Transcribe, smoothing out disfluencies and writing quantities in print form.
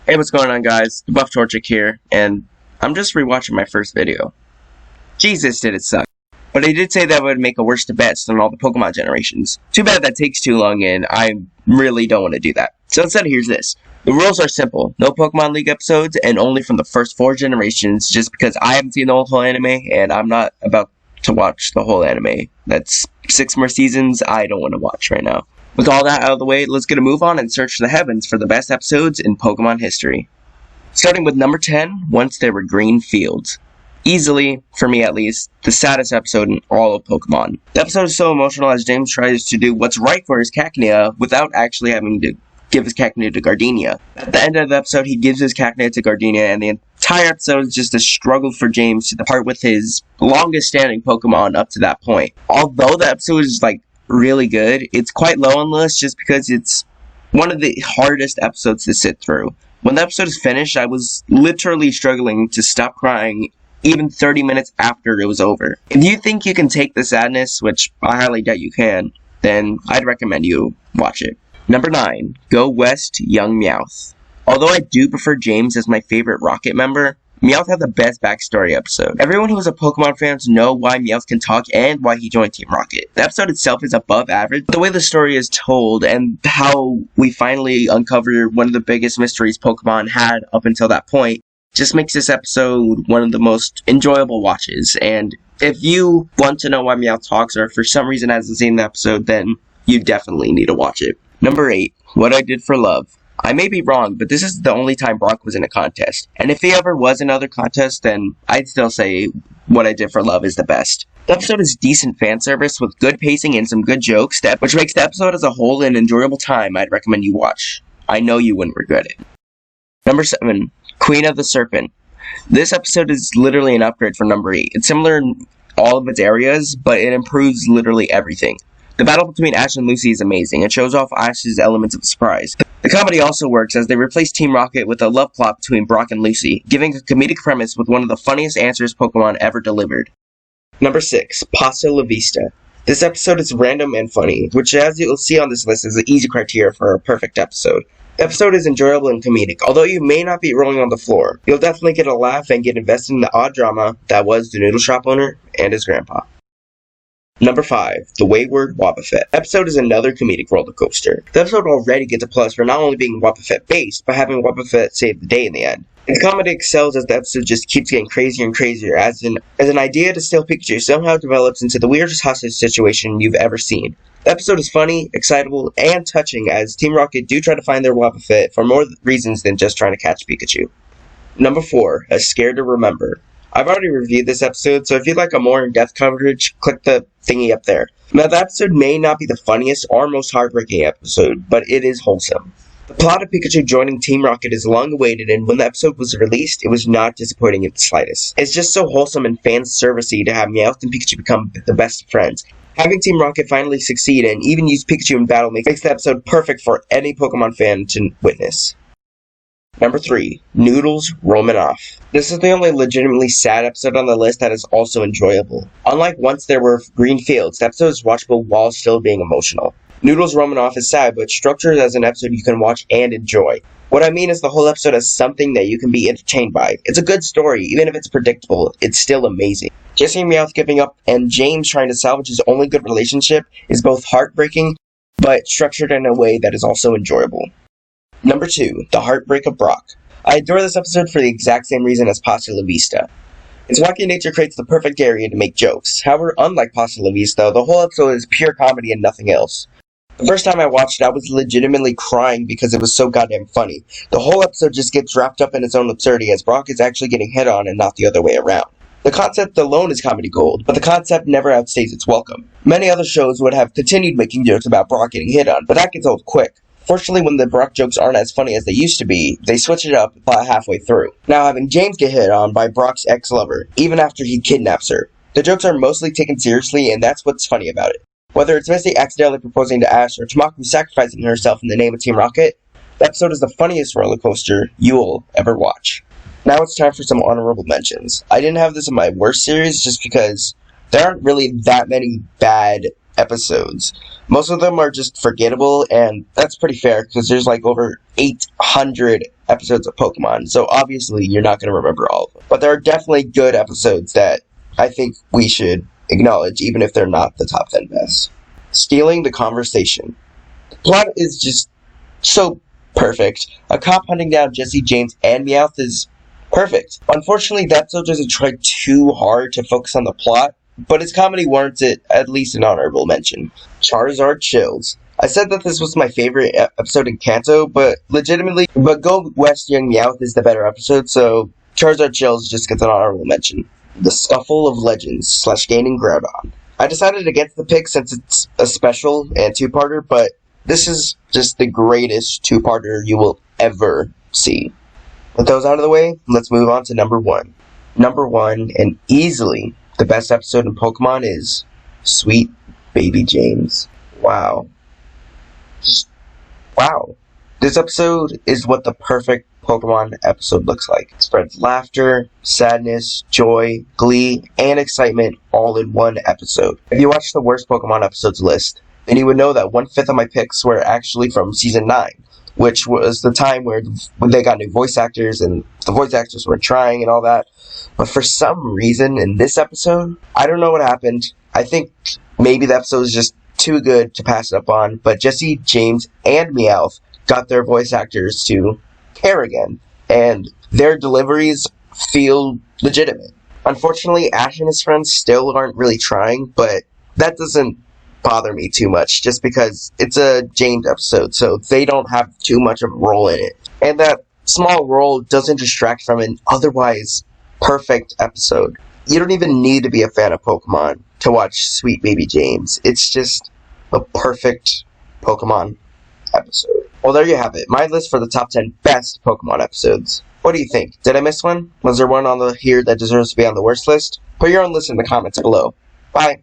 Hey, what's going on, guys? The Buff Torchic here, and I'm just rewatching my first video. Jesus, did it suck. But I did say that would make a worse debates than all the Pokemon generations. Too bad that takes too long, and I really don't want to do that. So instead, here's this. The rules are simple. No Pokemon League episodes, and only from the first 4 generations, just because I haven't seen the whole anime, and I'm not about to watch the whole anime. That's 6 more seasons I don't want to watch right now. With all that out of the way, let's get a move on and search the heavens for the best episodes in Pokemon history. Starting with number 10, Once There Were Green Fields. Easily, for me at least, the saddest episode in all of Pokemon. The episode is so emotional as James tries to do what's right for his Cacnea without actually having to give his Cacnea to Gardenia. At the end of the episode, he gives his Cacnea to Gardenia, and the entire episode is just a struggle for James to part with his longest standing Pokemon up to that point. Although the episode is really good, it's quite low on the list just because it's one of the hardest episodes to sit through. When the episode is finished, I was literally struggling to stop crying even 30 minutes after it was over. If you think you can take the sadness, which I highly doubt you can, then I'd recommend you watch it. Number 9, Go West, Young Meowth. Although I do prefer James as my favorite Rocket member, Meowth had the best backstory episode. Everyone who is a Pokemon fan knows why Meowth can talk and why he joined Team Rocket. The episode itself is above average, but the way the story is told and how we finally uncover one of the biggest mysteries Pokemon had up until that point just makes this episode one of the most enjoyable watches. And if you want to know why Meowth talks or for some reason hasn't seen the episode, then you definitely need to watch it. Number 8, What I Did for Love. I may be wrong, but this is the only time Brock was in a contest. And if he ever was in another contest, then I'd still say What I Did for Love is the best. The episode is decent fan service with good pacing and some good jokes, which makes the episode as a whole an enjoyable time I'd recommend you watch. I know you wouldn't regret it. Number 7, Queen of the Serpent. This episode is literally an upgrade from number 8. It's similar in all of its areas, but it improves literally everything. The battle between Ash and Lucy is amazing. It shows off Ash's elements of surprise. The comedy also works as they replace Team Rocket with a love plot between Brock and Lucy, giving a comedic premise with one of the funniest answers Pokemon ever delivered. Number 6, Pasta La Vista. This episode is random and funny, which as you'll see on this list is the easy criteria for a perfect episode. The episode is enjoyable and comedic. Although you may not be rolling on the floor, you'll definitely get a laugh and get invested in the odd drama that was the noodle shop owner and his grandpa. Number 5, The Wayward Wobbuffet. Episode is another comedic roller coaster. The episode already gets a plus for not only being Wobbuffet based, but having Wobbuffet save the day in the end. And the comedy excels as the episode just keeps getting crazier and crazier as an idea to steal Pikachu somehow develops into the weirdest hostage situation you've ever seen. The episode is funny, excitable, and touching as Team Rocket do try to find their Wobbuffet for more reasons than just trying to catch Pikachu. Number 4, A Scared to Remember. I've already reviewed this episode, so if you'd like a more in-depth coverage, click the thingy up there. Now, the episode may not be the funniest or most heartbreaking episode, but it is wholesome. The plot of Pikachu joining Team Rocket is long awaited, and when the episode was released, it was not disappointing in the slightest. It's just so wholesome and fan-servicey to have Meowth and Pikachu become the best of friends. Having Team Rocket finally succeed and even use Pikachu in battle makes the episode perfect for any Pokemon fan to witness. Number 3, Noodles Roaming Off. This is the only legitimately sad episode on the list that is also enjoyable. Unlike Once There Were Green Fields, the episode is watchable while still being emotional. Noodles Roaming Off is sad, but structured as an episode you can watch and enjoy. What I mean is the whole episode has something that you can be entertained by. It's a good story, even if it's predictable, it's still amazing. Just seeing Meowth giving up and James trying to salvage his only good relationship is both heartbreaking, but structured in a way that is also enjoyable. Number 2, The Heartbreak of Brock. I adore this episode for the exact same reason as Pasta La Vista. Its wacky nature creates the perfect area to make jokes. However, unlike Pasta La Vista, the whole episode is pure comedy and nothing else. The first time I watched it, I was legitimately crying because it was so goddamn funny. The whole episode just gets wrapped up in its own absurdity as Brock is actually getting hit on and not the other way around. The concept alone is comedy gold, but the concept never outstays its welcome. Many other shows would have continued making jokes about Brock getting hit on, but that gets old quick. Fortunately, when the Brock jokes aren't as funny as they used to be, they switch it up about halfway through. Now having James get hit on by Brock's ex-lover, even after he kidnaps her. The jokes are mostly taken seriously, and that's what's funny about it. Whether it's Misty accidentally proposing to Ash or Tamako sacrificing herself in the name of Team Rocket, the episode is the funniest roller coaster you'll ever watch. Now it's time for some honorable mentions. I didn't have this in my worst series just because there aren't really that many bad episodes. Most of them are just forgettable, and that's pretty fair because there's like over 800 episodes of Pokemon, so obviously you're not going to remember all of them. But there are definitely good episodes that I think we should acknowledge, even if they're not the top 10 best. Stealing the conversation. The plot is just so perfect. A cop hunting down Jesse, James, and Meowth is perfect. Unfortunately, that episode doesn't try too hard to focus on the plot, but its comedy warrants it at least an honorable mention. Charizard Chills. I said that this was my favorite episode in Kanto, but Go West Young Meowth is the better episode, so Charizard Chills just gets an honorable mention. The Scuffle of Legends / Gaining Groudon. I decided against the pick since it's a special and two-parter, but this is just the greatest two-parter you will ever see. With those out of the way, let's move on to number 1. Number 1, and easily the best episode in Pokemon, is Sweet Baby James. Wow. Just wow. This episode is what the perfect Pokemon episode looks like. It spreads laughter, sadness, joy, glee, and excitement all in one episode. If you watch the worst Pokemon episodes list, then you would know that 1/5 of my picks were actually from Season 9, which was the time when they got new voice actors and the voice actors were trying and all that. But for some reason in this episode, I don't know what happened. I think maybe the episode is just too good to pass it up on, but Jesse, James, and Meowth got their voice actors to care again, and their deliveries feel legitimate. Unfortunately, Ash and his friends still aren't really trying, but that doesn't bother me too much, just because it's a James episode, so they don't have too much of a role in it. And that small role doesn't distract from an otherwise perfect episode. You don't even need to be a fan of Pokemon to watch Sweet Baby James. It's just a perfect Pokemon episode. Well, there you have it. My list for the top 10 best Pokemon episodes. What do you think? Did I miss one? Was there one on here that deserves to be on the worst list? Put your own list in the comments below. Bye.